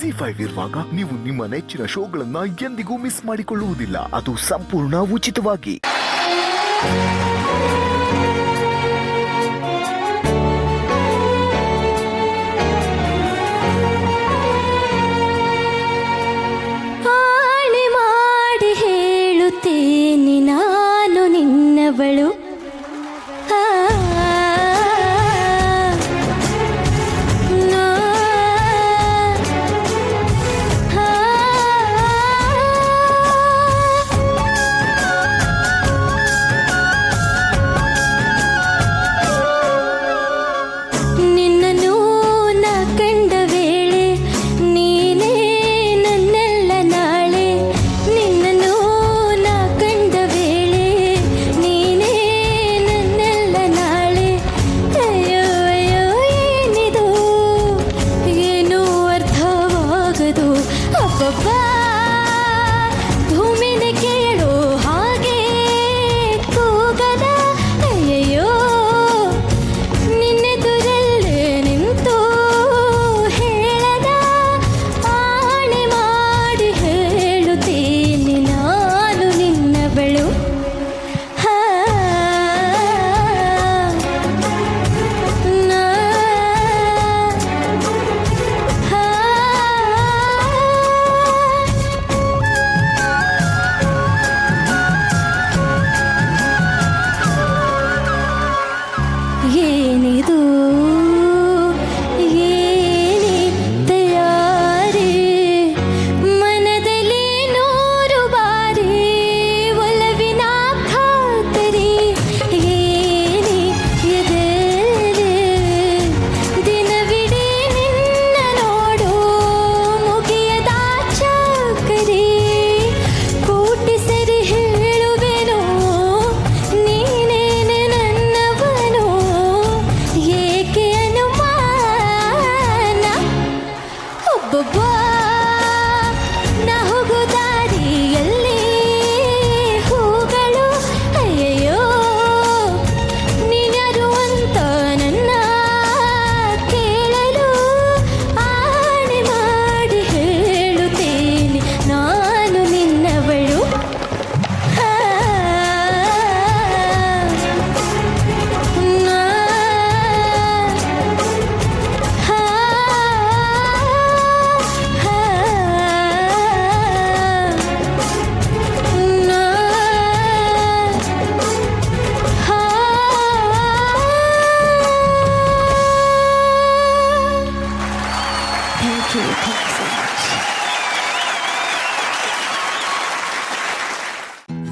ಜಿ5 ಇರುವಾಗ ನೀವು ನಿಮ್ಮ ನೆಚ್ಚಿನ ಶೋಗಳನ್ನ ಎಂದಿಗೂ ಮಿಸ್ ಮಾಡಿಕೊಳ್ಳುವುದಿಲ್ಲ. ಅದು ಸಂಪೂರ್ಣ ಉಚಿತವಾಗಿ. ಆಣೆ ಮಾಡಿ ಹೇಳುತ್ತೇನೆ ನಾನು ನಿನ್ನವಳು. ಏನಿದು ಏನಿ ತಯಾರಿ ಮನದಲ್ಲಿ ನೂರು ಬಾರಿ ಒಲವಿನ ಖಾತರಿ. ಏನಿ ಎದೆಲೆ ದಿನವಿಡೀ ನಿನ್ನ ನೋಡು ಮುಗಿಯದ ಚಾಕರಿ. ಕೋಟಿ ಸರಿ ಹೇಳುವೆನು ನೀನೇನೆ ನನ್ನವನು. ಏಕೆ ಅನುಮಾನ ಒಬ್ಬೊಬ್ಬ ನಾ ಹೋಗೋ ದಾರಿಯಲ್ಲಿ ಹೂಗಳು ಅಯ್ಯಯ್ಯೋ ನೀನ್ಯಾರು ಅಂತ ನನ್ನ ಕೇಳಲು ಆಣೆ ಮಾಡಿ ಹೇಳುತ್ತೇನೆ ನಾನು ನಿನ್ನವಳು. Thank you so much.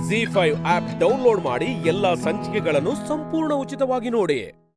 ZEE5 app download ಮಾಡಿ ಎಲ್ಲಾ ಸಂಚಿಕೆಗಳನ್ನು ಸಂಪೂರ್ಣ ಉಚಿತವಾಗಿ ನೋಡಿ.